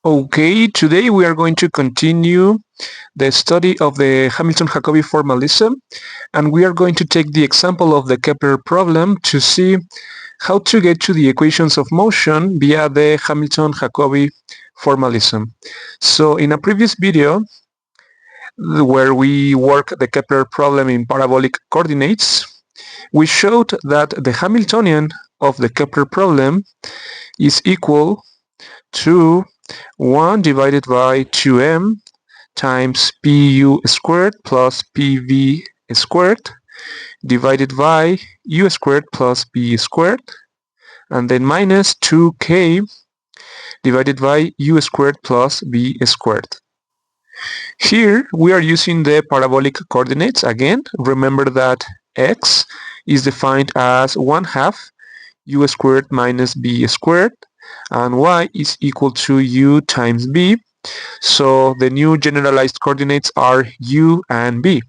Okay, today we are going to continue the study of the Hamilton-Jacobi formalism, and we are going to take the example of the Kepler problem to see how to get to the equations of motion via the Hamilton-Jacobi formalism. So in a previous video, where we work the Kepler problem in parabolic coordinates, we showed that the Hamiltonian of the Kepler problem is equal to 1 divided by 2m times pu squared plus pv squared divided by u squared plus b squared, and then minus 2k divided by u squared plus b squared. Here we are using the parabolic coordinates again. Remember that x is defined as 1/2 u squared minus b squared, and y is equal to u times b. So the new generalized coordinates are u and b.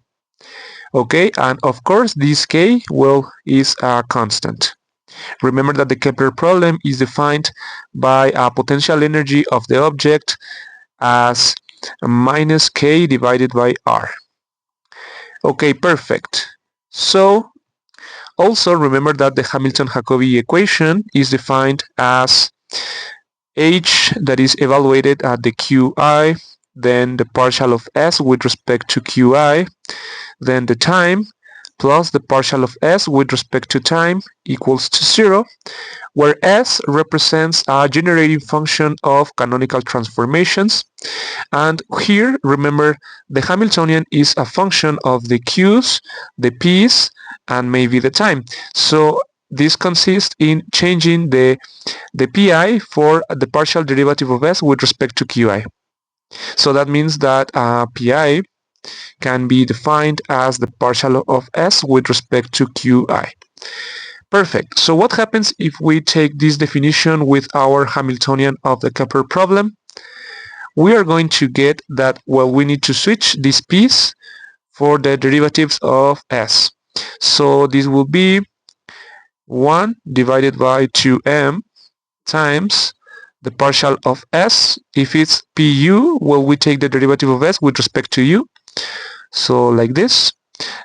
Okay, and of course this k, well, is a constant. Remember that the Kepler problem is defined by a potential energy of the object as minus k divided by r. Okay, perfect. So also remember that the Hamilton-Jacobi equation is defined as h that is evaluated at the qi, then the partial of s with respect to qi, then the time plus the partial of s with respect to time equals to 0, where s represents a generating function of canonical transformations. And here, remember, the Hamiltonian is a function of the q's, the p's, and maybe the time. So this consists in changing the pi for the partial derivative of s with respect to qi. So that means that pi can be defined as the partial of s with respect to qi. Perfect. So what happens if we take this definition with our Hamiltonian of the Kepler problem? We are going to get that, well, we need to switch this piece for the derivatives of s. So this will be 1 divided by 2m times the partial of s. If it's pu, well, we take the derivative of s with respect to u. So like this.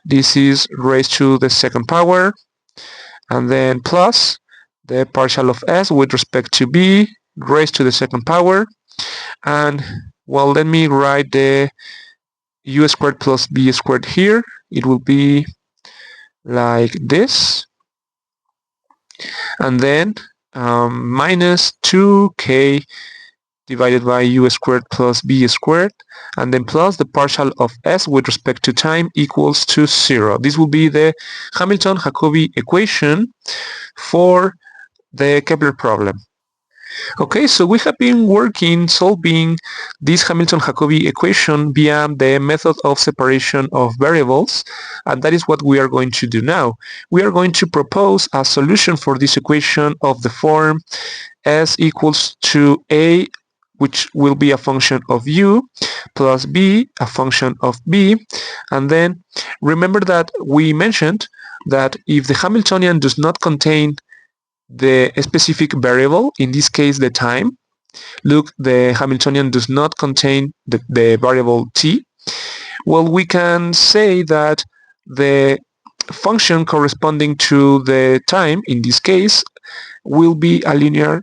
This is raised to the second power, and then plus the partial of s with respect to b raised to the second power. And, well, let me write the u squared plus b squared here. It will be like this. And then minus 2k divided by u squared plus b squared, and then plus the partial of s with respect to time equals to 0. This will be the Hamilton-Jacobi equation for the Kepler problem. Okay, so we have been solving this Hamilton-Jacobi equation via the method of separation of variables, and that is what we are going to do now. We are going to propose a solution for this equation of the form s equals to a, which will be a function of u, plus b, a function of b. And then remember that we mentioned that if the Hamiltonian does not contain the specific variable, in this case the time, look, the Hamiltonian does not contain the variable t, well, we can say that the function corresponding to the time, in this case, will be a linear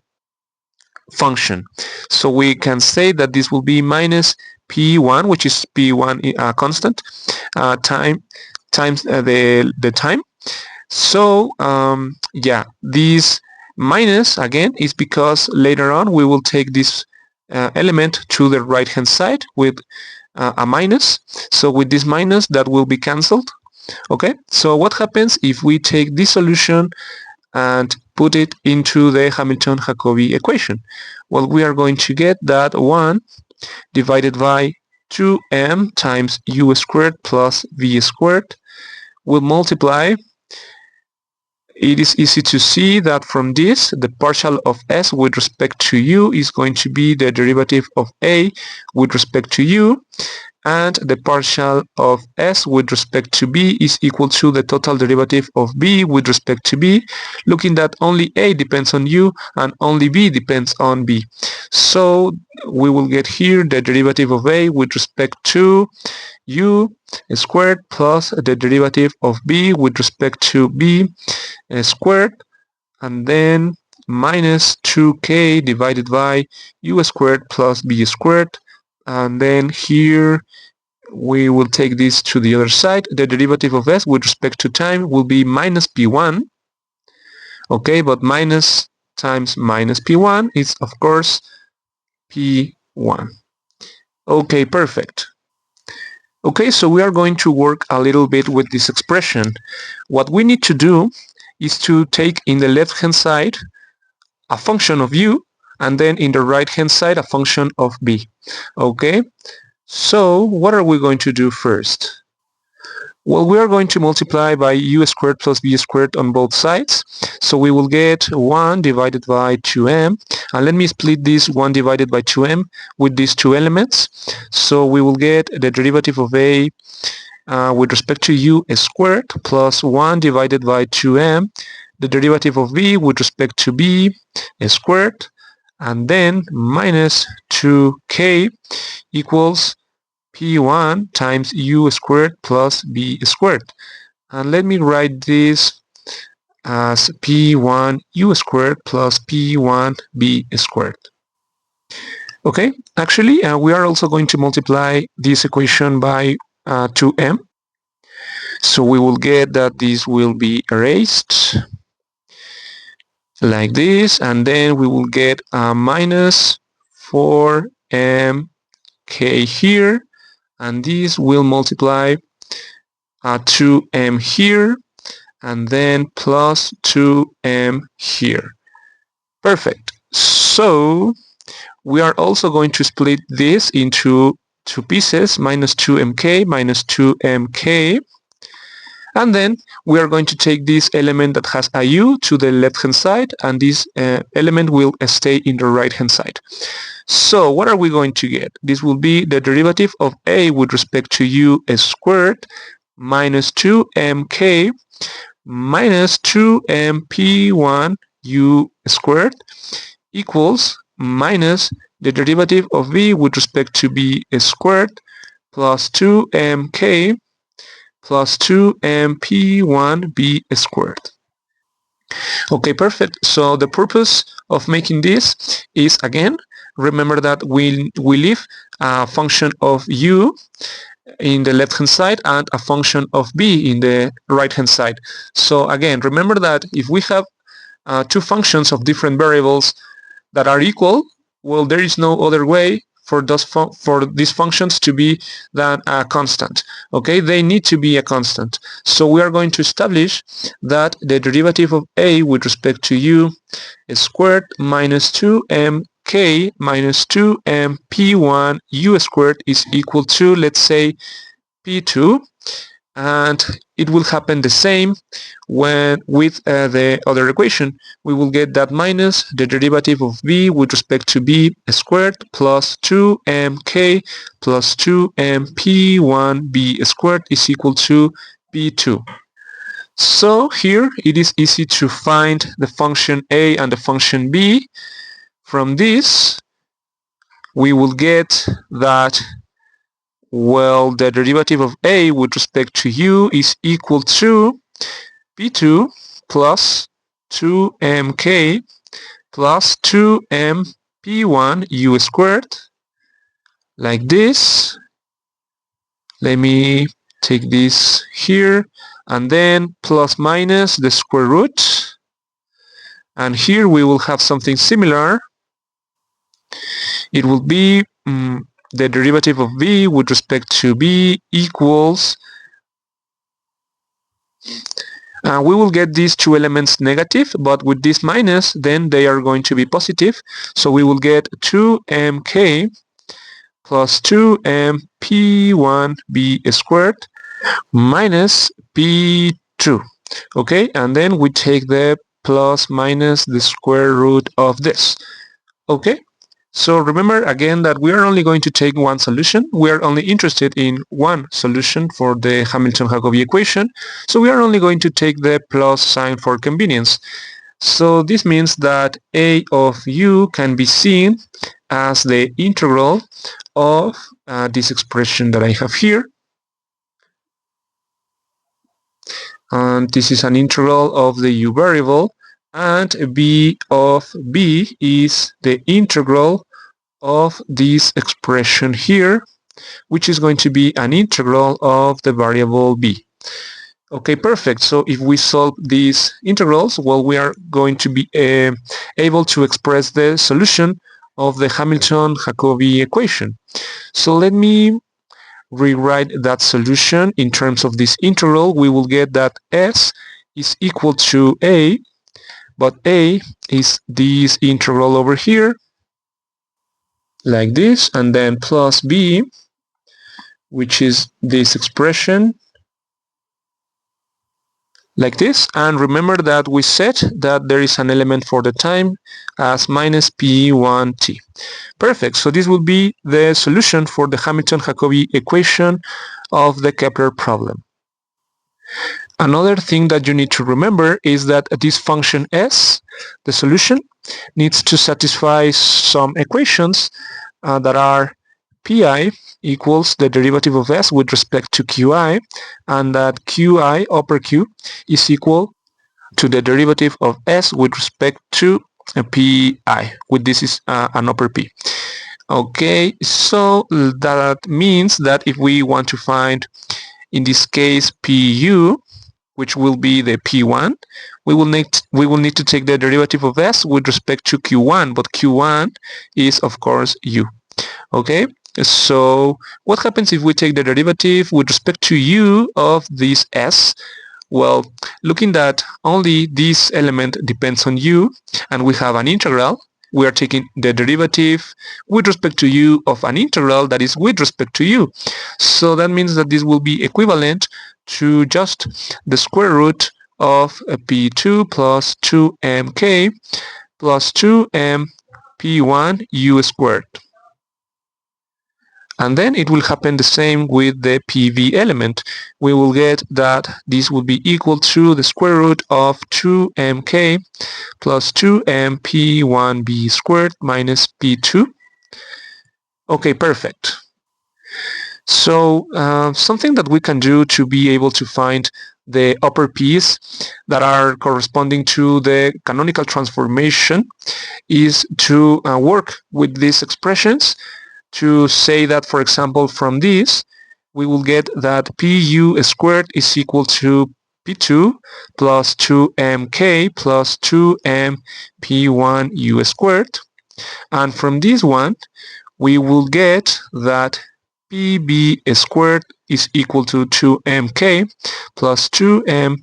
function. So we can say that this will be minus p1, which is p1 a constant, times the time. So yeah, this minus again is because later on we will take this element to the right hand side with a minus. So with this minus, that will be cancelled. Okay, so what happens if we take this solution and put it into the Hamilton-Jacobi equation? Well, we are going to get that 1 divided by 2m times u squared plus v squared will multiply. It is easy to see that from this, the partial of s with respect to u is going to be the derivative of a with respect to u, and the partial of s with respect to b is equal to the total derivative of b with respect to b, looking that only a depends on u and only b depends on b. So we will get here the derivative of a with respect to u squared plus the derivative of b with respect to b squared, and then minus 2k divided by u squared plus b squared, and then here we will take this to the other side. The derivative of s with respect to time will be minus p1. Okay, but minus times minus p1 is of course p1. Okay, perfect. Okay, so we are going to work a little bit with this expression. What we need to do is to take in the left hand side a function of u, and then in the right hand side a function of b. Okay, so what are we going to do first? Well, we are going to multiply by u squared plus b squared on both sides. So we will get 1 divided by 2m. And let me split this 1 divided by 2m with these two elements. So we will get the derivative of a with respect to u squared plus 1 divided by 2m, the derivative of b with respect to b squared, and then minus 2k equals p1 times u squared plus b squared. And let me write this as p1 u squared plus p1 b squared. Okay, actually we are also going to multiply this equation by 2m. So we will get that this will be erased like this, and then we will get a minus 4mk here, and this will multiply 2m here, and then plus 2m here. Perfect. So we are also going to split this into two pieces, minus 2mk, minus 2mk, and then we are going to take this element that has a u to the left hand side, and this element will stay in the right hand side. So what are we going to get? This will be the derivative of a with respect to u squared minus 2mk minus 2mp1 u squared equals minus the derivative of b with respect to b squared plus 2mk plus 2mp1b squared. Okay, perfect. So the purpose of making this is, again, remember that we leave a function of u in the left hand side and a function of b in the right hand side. So again, remember that if we have two functions of different variables that are equal, well, there is no other way for these functions to be than a constant. Okay, they need to be a constant. So we are going to establish that the derivative of a with respect to u squared minus 2mk minus 2mp1 u squared is equal to, let's say, p2, and it will happen the same when with the other equation. We will get that minus the derivative of b with respect to b squared plus 2mk plus 2mp1b squared is equal to p2. So here it is easy to find the function a and the function b. From this we will get that, well, the derivative of a with respect to u is equal to p2 plus 2mk plus 2mp1 u squared, like this. Let me take this here, and then plus minus the square root, and here we will have something similar. It will be the derivative of b with respect to b equals, we will get these two elements negative, but with this minus then they are going to be positive. So we will get 2mk plus 2mp1b squared minus p2. Okay, and then we take the plus minus the square root of this. Okay, so remember again that we are only going to take one solution. We are only interested in one solution for the Hamilton-Jacobi equation, so we are only going to take the plus sign for convenience. So this means that a of u can be seen as the integral of this expression that I have here. And this is an integral of the u variable, and b of b is the integral of this expression here, which is going to be an integral of the variable b. Okay, perfect. So if we solve these integrals, well, we are going to be able to express the solution of the Hamilton-Jacobi equation. So let me rewrite that solution in terms of this integral. We will get that s is equal to a, but a is this integral over here, like this, and then plus b, which is this expression, like this. And remember that we said that there is an element for the time as minus p1t. Perfect. So this will be the solution for the Hamilton-Jacobi equation of the Kepler problem. Another thing that you need to remember is that this function s, the solution, needs to satisfy some equations that are pi equals the derivative of s with respect to qi, and that qi, upper q, is equal to the derivative of s with respect to pi, with this is an upper p. Okay, so that means that if we want to find, in this case, pu, which will be the p1, we will need to take the derivative of s with respect to q1, but q1 is of course u. Okay, so what happens if we take the derivative with respect to u of this s? Well, looking that only this element depends on u, and we have an integral, we are taking the derivative with respect to u of an integral that is with respect to u. So that means that this will be equivalent to just the square root of p2 plus 2mk plus 2m p1 u squared. And then it will happen the same with the PV element. We will get that this will be equal to the square root of 2mk plus 2m p1b squared minus p2. Okay, perfect. So something that we can do to be able to find the upper p's that are corresponding to the canonical transformation is to work with these expressions, to say that, for example, from this we will get that pu squared is equal to p2 plus 2mk plus 2m p1 u squared, and from this one we will get that pb squared is equal to 2mk plus 2m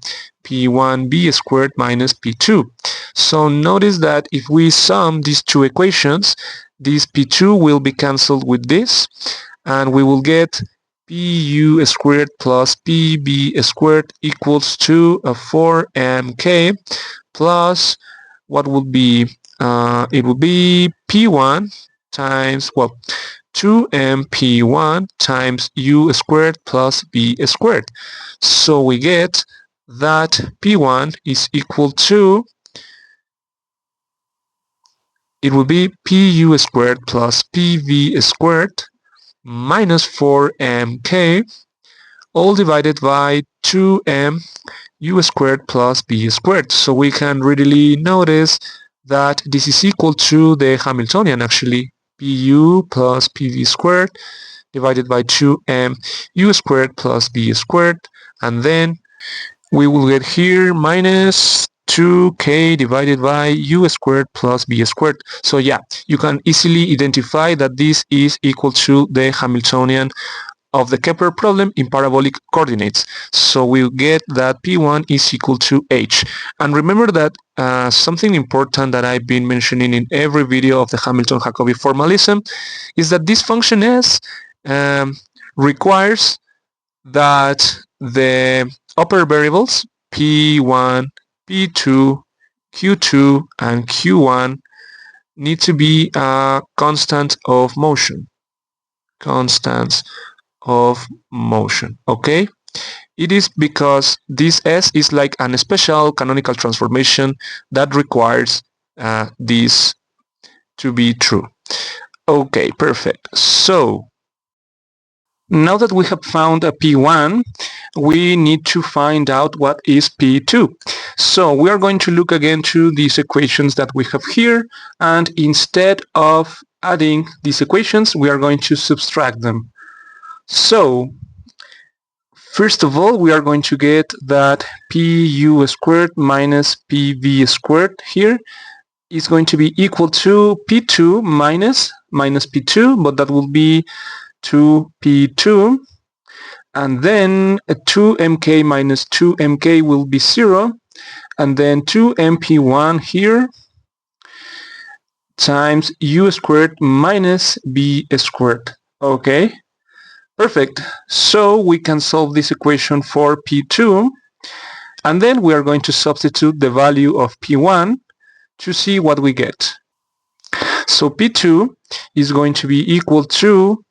p1b squared minus p2. So notice that if we sum these two equations, this p2 will be cancelled with this, and we will get pu squared plus pb squared equals to 4mk plus what would be, it will be p1 times, well, 2m p1 times u squared plus b squared. So we get that p1 is equal to, it will be pu squared plus pv squared minus 4mk all divided by 2m u squared plus b squared. So we can readily notice that this is equal to the Hamiltonian, actually, pu plus pv squared divided by 2m u squared plus b squared, and then we will get here minus 2k divided by u squared plus b squared. So yeah, you can easily identify that this is equal to the Hamiltonian of the Kepler problem in parabolic coordinates. So we'll get that p1 is equal to h. And remember that something important that I've been mentioning in every video of the Hamilton-Jacobi formalism is that this function s requires that the upper variables p1, p2, q2, and q1 need to be a constant of motion. Constants of motion. Okay, it is because this s is like an special canonical transformation that requires this to be true. Okay, perfect. So now that we have found a P1, we need to find out what is P2. So we are going to look again to these equations that we have here, and instead of adding these equations, we are going to subtract them. So first of all, we are going to get that Pu squared minus Pv squared here is going to be equal to P2 minus P2, but that will be 2P2, and then 2mk minus 2mk will be 0, and then 2mp1 here times u squared minus b squared. Okay, perfect. So we can solve this equation for P2, and then we are going to substitute the value of P1 to see what we get. So P2 is going to be equal to,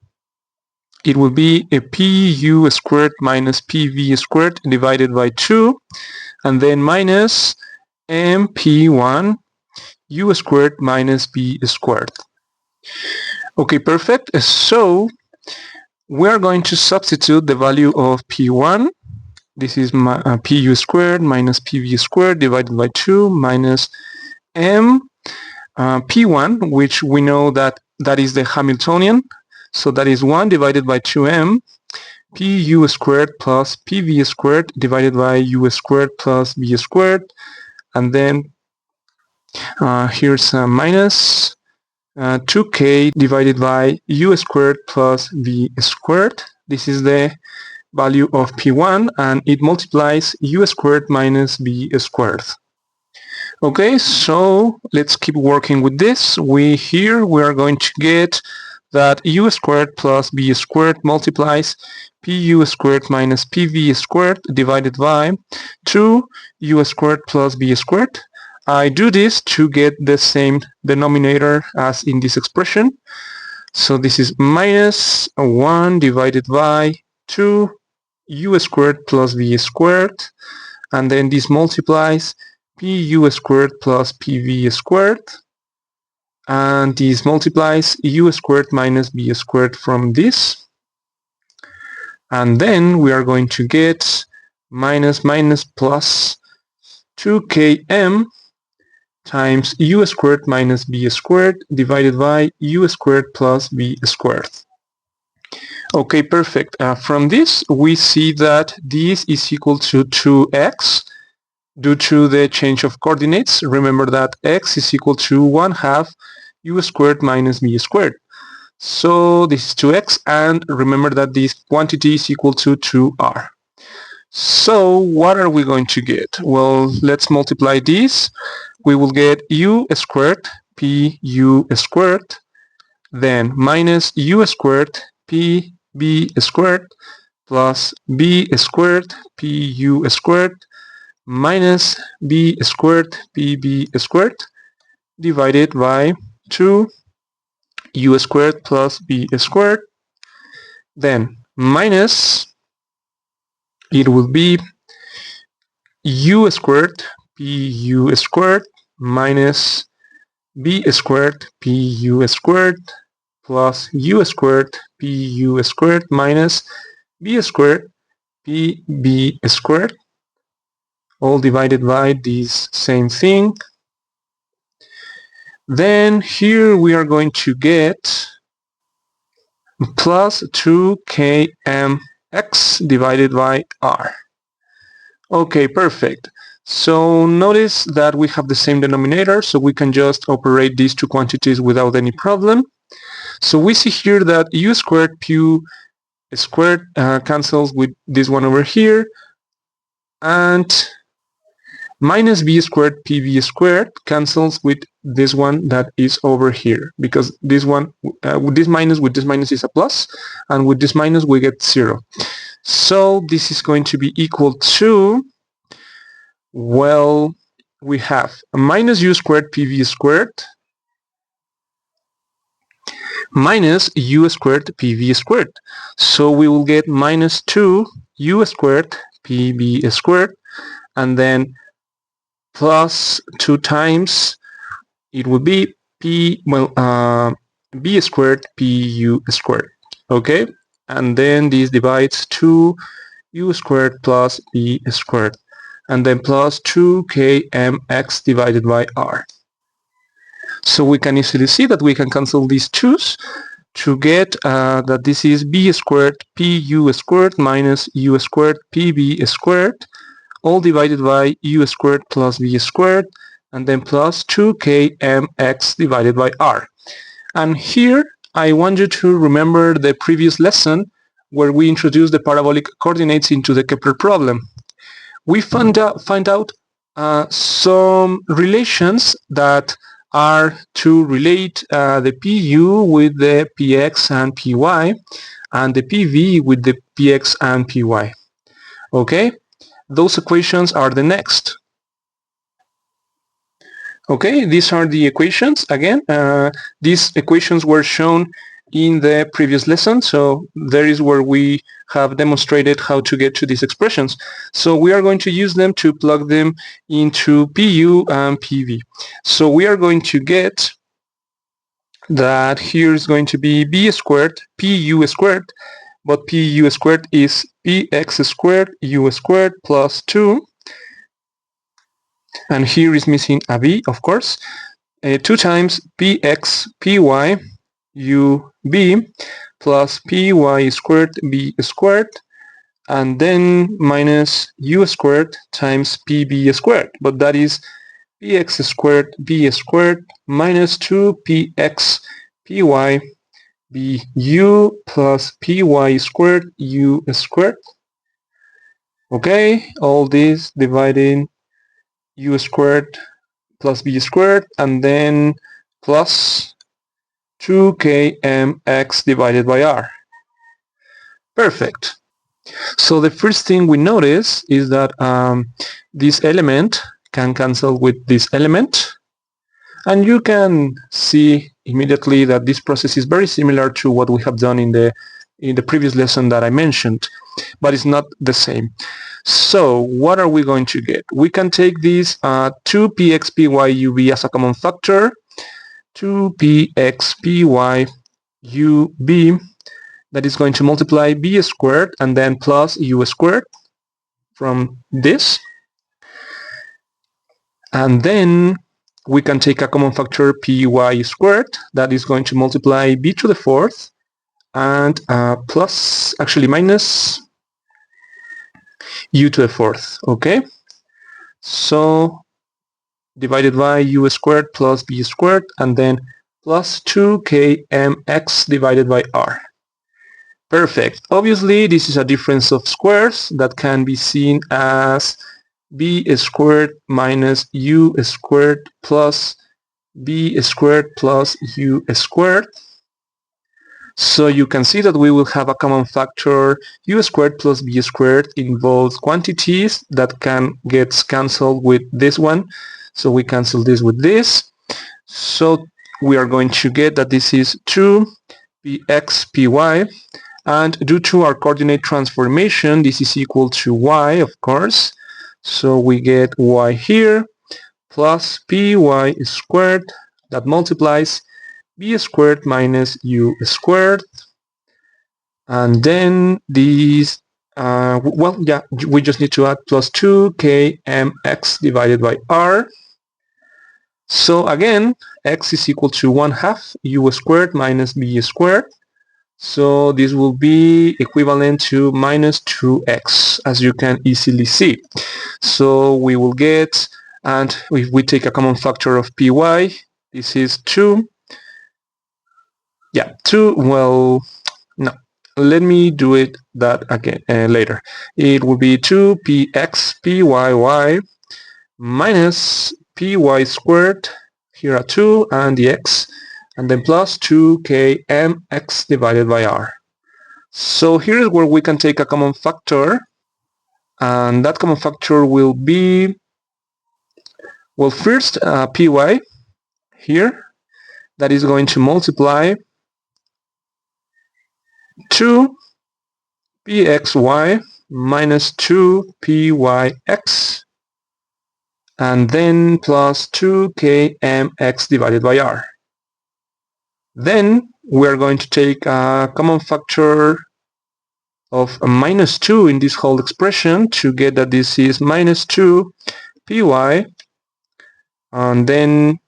it will be a Pu squared minus Pv squared divided by 2, and then minus mp1 u squared minus b squared. Okay, perfect. So we are going to substitute the value of P1. This is Pu squared minus Pv squared divided by 2 minus m P1, which we know that is the Hamiltonian. So that is 1 divided by 2m Pu squared plus Pv squared divided by u squared plus b squared, and then here's a minus 2k divided by u squared plus v squared. This is the value of P1, and it multiplies u squared minus b squared. Okay, so let's keep working with this. We are going to get that u squared plus b squared multiplies Pu squared minus Pv squared divided by 2u squared plus b squared. I do this to get the same denominator as in this expression. So this is minus 1 divided by 2u squared plus v squared, and then this multiplies Pu squared plus Pv squared, and this multiplies u squared minus b squared from this, and then we are going to get minus plus 2km times u squared minus b squared divided by u squared plus b squared. Okay, perfect. From this we see that this is equal to 2x due to the change of coordinates. Remember that x is equal to 1/2 u squared minus b squared. So this is 2x, and remember that this quantity is equal to 2r. So what are we going to get? Well, let's multiply this. We will get u squared Pu squared, then minus u squared Pb squared plus b squared Pu squared minus b squared Pb squared divided by 2u squared plus b squared, then minus, it will be u squared Pu squared minus b squared Pu squared plus u squared Pu squared minus b squared Pb squared, all divided by this same thing. Then here we are going to get plus 2kmx divided by r. Okay, perfect. So notice that we have the same denominator, so we can just operate these two quantities without any problem. So we see here that u squared Pu squared cancels with this one over here, and minus b squared Pv squared cancels with this one that is over here, because this one with this minus is a plus, and with this minus we get 0. So this is going to be equal to, well, we have a minus u squared Pv squared minus u squared Pv squared. So we will get minus 2u squared Pv squared, and then plus 2 times, it would be b squared pu squared. Okay, and then this divides 2u squared plus b squared, and then plus 2kmx divided by r. So we can easily see that we can cancel these 2's to get that this is b squared pu squared minus u squared pb squared, all divided by u squared plus b squared, and then plus 2kmx divided by r. And here I want you to remember the previous lesson where we introduced the parabolic coordinates into the Kepler problem. We find out some relations that are to relate the pu with the px and py, and the pv with the px and py. Okay, those equations are the next. Okay, these are the equations. Again, these equations were shown in the previous lesson, so there is where we have demonstrated how to get to these expressions. So we are going to use them to plug them into pu and pv. So we are going to get that here is going to be b squared pu squared, but pu squared is px squared u squared plus 2, and here is missing a b, of course, 2 times px py ub plus py squared b squared, and then minus u squared times pb squared, but that is px squared b squared minus 2px py bu plus py squared u squared. Okay, all this dividing u squared plus b squared, and then plus 2kmx divided by r. Perfect. So the first thing we notice is that this element can cancel with this element, and you can see immediately that this process is very similar to what we have done in the previous lesson that I mentioned, but it's not the same. So what are we going to get? We can take this 2px py ub as a common factor, 2px py ub, that is going to multiply b squared and then plus u squared from this, and then we can take a common factor py squared, that is going to multiply b to the fourth and plus, actually minus u to the fourth. Okay, so divided by u squared plus b squared, and then plus 2kmx divided by r. Perfect. Obviously, this is a difference of squares that can be seen as b squared minus u squared plus b squared plus u squared. So you can see that we will have a common factor u squared plus b squared in both quantities that can get cancelled with this one. So we cancel this with this. So we are going to get that this is 2px py, and due to our coordinate transformation, this is equal to y, of course. So we get y here plus py squared that multiplies b squared minus u squared, and then these we just need to add plus 2kmx divided by r. So again, x is equal to 1/2 u squared minus b squared, so this will be equivalent to minus 2x, as you can easily see. So we will get, and if we take a common factor of py, this is 2. Yeah, 2, well, no. Let me do it that again later. It will be 2px pyy minus py squared, here are 2 and the x, and then plus 2kmx divided by r. So here is where we can take a common factor, and that common factor will be, well, first py here, that is going to multiply 2pxy minus 2pyx, and then plus 2kmx divided by r. Then we are going to take a common factor of a -2 in this whole expression to get that this is -2 py, and then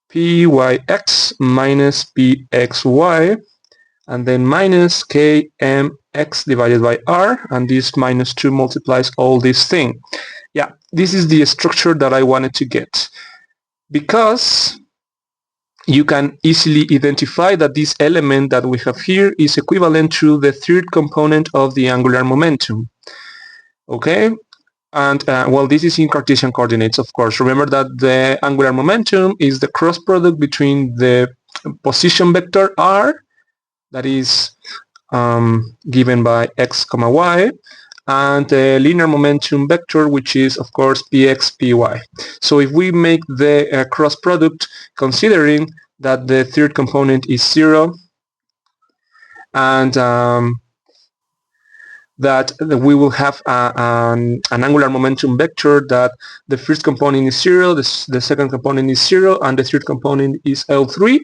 pyx minus pxy, and then minus kmx divided by r, and this -2 multiplies all this thing. Yeah, this is the structure that I wanted to get, because you can easily identify that this element that we have here is equivalent to the third component of the angular momentum. Okay, and well, this is in Cartesian coordinates, of course. Remember that the angular momentum is the cross product between the position vector r, that is given by x comma y, and the linear momentum vector, which is of course px py. So if we make the cross product considering that the third component is 0, and that we will have an angular momentum vector that the first component is 0, the second component is 0, and the third component is L3.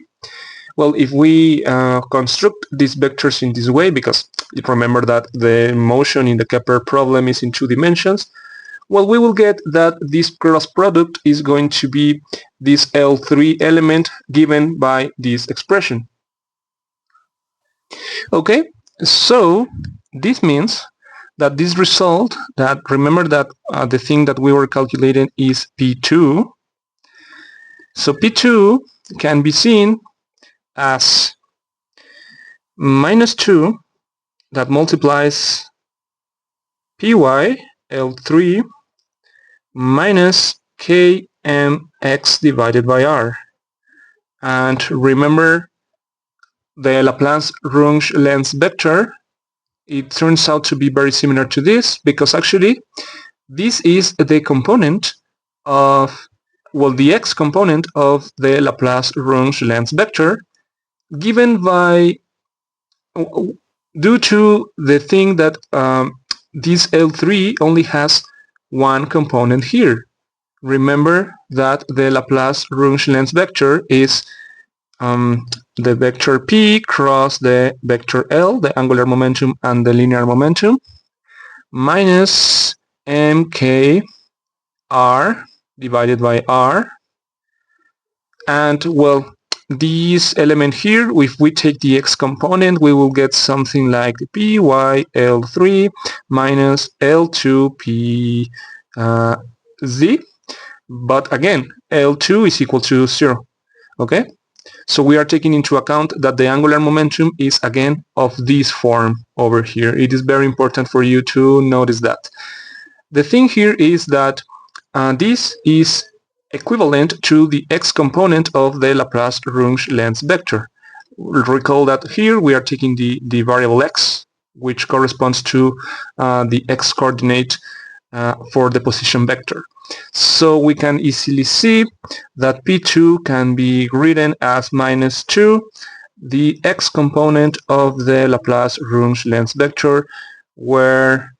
Well, if we construct these vectors in this way, because remember that the motion in the Kepler problem is in 2 dimensions, well, we will get that this cross product is going to be this L3 element given by this expression. Okay, so this means that this result, that remember that the thing that we were calculating is P2. So P2 can be seen as -2 that multiplies py L3 minus kmx divided by r. And remember the Laplace-Rung-Lenz vector, it turns out to be very similar to this, because actually this is the component of, well, the x component of the Laplace-Rung-Lenz vector, given by, due to the thing that this L3 only has one component here. Remember that the Laplace-Rung-Lenz vector is the vector p cross the vector L, the angular momentum and the linear momentum, minus mk r divided by r. And well, this element here, if we take the x component, we will get something like py L3 minus L2 p z, but again L2 is equal to 0. Okay, so we are taking into account that the angular momentum is again of this form over here. It is very important for you to notice that. The thing here is that this is equivalent to the x component of the Laplace-Rung-Lenz vector. Recall that here we are taking the variable x, which corresponds to the x coordinate for the position vector. So we can easily see that P2 can be written as -2, the x component of the Laplace-Rung-Lenz vector, where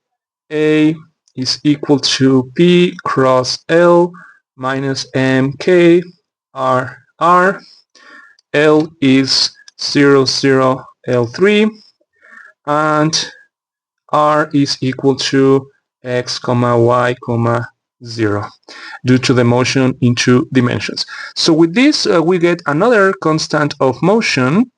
A is equal to P cross L minus mk r r. L is 0, 0, L3, and r is equal to x comma y comma 0 due to the motion in 2 dimensions. So with this we get another constant of motion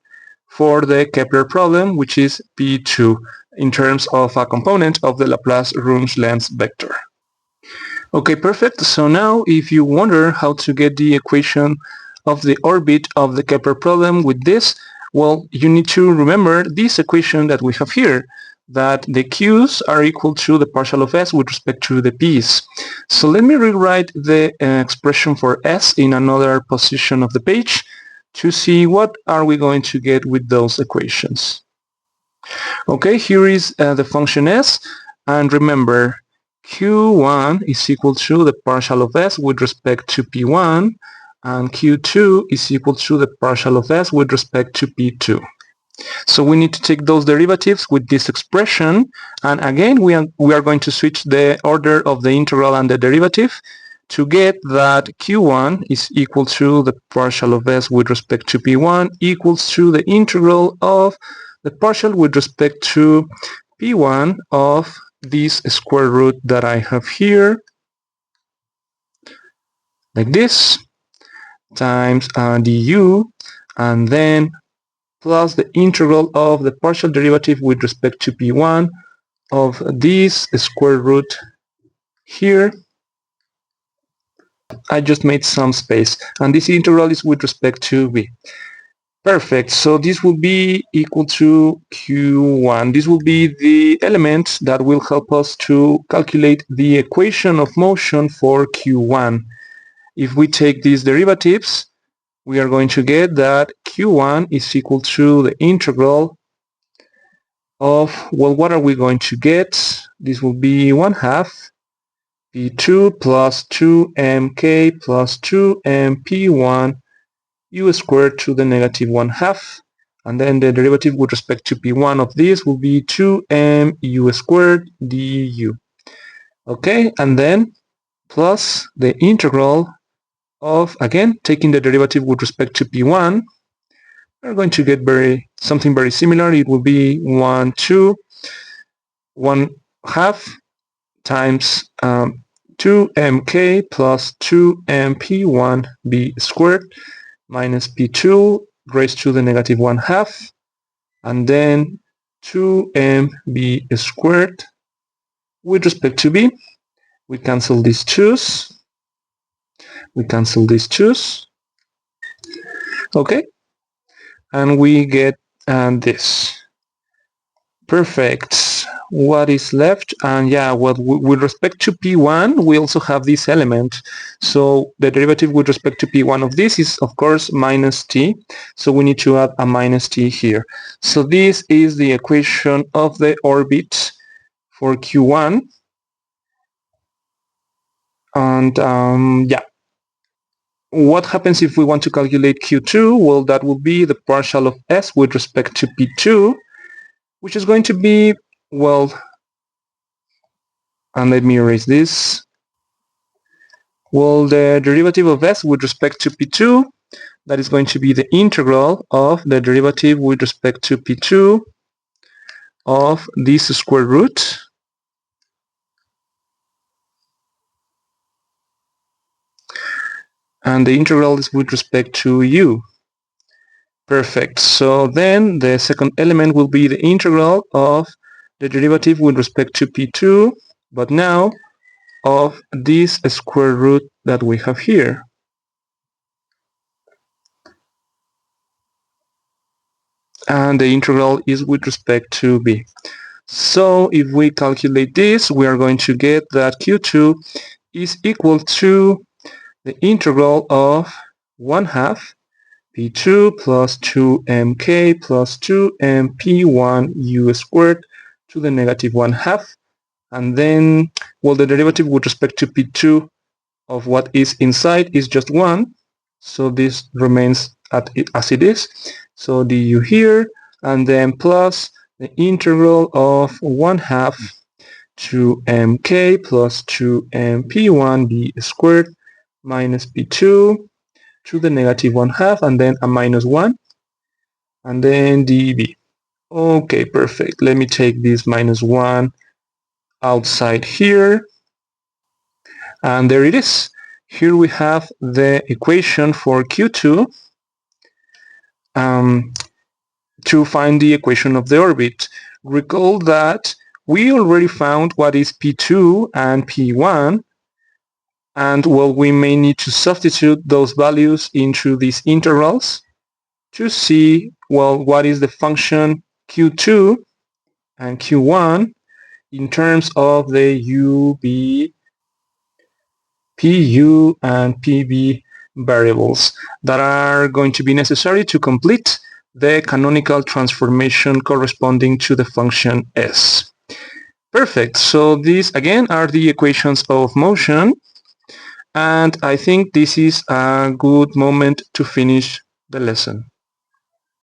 for the Kepler problem, which is P2 in terms of a component of the Laplace-Rung-Lenz vector. Okay, perfect. So now if you wonder how to get the equation of the orbit of the Kepler problem with this, well, you need to remember this equation that we have here, that the q's are equal to the partial of s with respect to the p's. So let me rewrite the expression for s in another position of the page to see what are we going to get with those equations. Okay, here is the function s, and remember q1 is equal to the partial of s with respect to p1, and q2 is equal to the partial of s with respect to p2. So we need to take those derivatives with this expression, and again we are going to switch the order of the integral and the derivative to get that q1 is equal to the partial of s with respect to p1 equals to the integral of the partial with respect to p1 of this square root that I have here, like this, times du, and then plus the integral of the partial derivative with respect to p1 of this square root here. I just made some space, and this integral is with respect to b. Perfect, so this will be equal to q1. This will be the element that will help us to calculate the equation of motion for q1. If we take these derivatives, we are going to get that q1 is equal to the integral of, well, what are we going to get? This will be 1/2 p2 plus 2mk plus 2mp1 u squared to the negative 1/2, and then the derivative with respect to p1 of this will be 2m u squared du. Okay, and then plus the integral of, again, taking the derivative with respect to p1, we're going to get something very similar. It will be 1/2 times 2mk plus 2mp1b squared minus p2 raised to the negative 1/2, and then 2mb squared with respect to b. We cancel these 2's. We cancel these 2's. Okay, and we get this. Perfect. What is left? And yeah, well, with respect to p1, we also have this element. So the derivative with respect to p1 of this is, of course, minus t. So we need to add a minus t here. So this is the equation of the orbit for q1. And yeah. What happens if we want to calculate q2? Well, that will be the partial of s with respect to p2, which is going to be, well, and let me erase this. Well, the derivative of s with respect to p2, that is going to be the integral of the derivative with respect to p2 of this square root and the integral is with respect to u. Perfect. So then the second element will be the integral of the derivative with respect to p2, but now of this square root that we have here. And the integral is with respect to b. So if we calculate this, we are going to get that q2 is equal to the integral of 1/2 p2 plus 2mk plus 2mp1 u squared to the negative 1/2, and then, well, the derivative with respect to p2 of what is inside is just 1, so this remains as it is. So du here, and then plus the integral of 1/2 2mk plus 2mp1b squared minus p2 to the negative 1/2, and then a minus 1, and then db. Okay, perfect. Let me take this minus 1 outside here, and there it is. Here we have the equation for q2 to find the equation of the orbit. Recall that we already found what is p2 and p1, and well, we may need to substitute those values into these integrals to see, well, what is the function q2 and q1 in terms of the ub, pu, and pb variables that are going to be necessary to complete the canonical transformation corresponding to the function s. Perfect. So these again are the equations of motion, and I think this is a good moment to finish the lesson.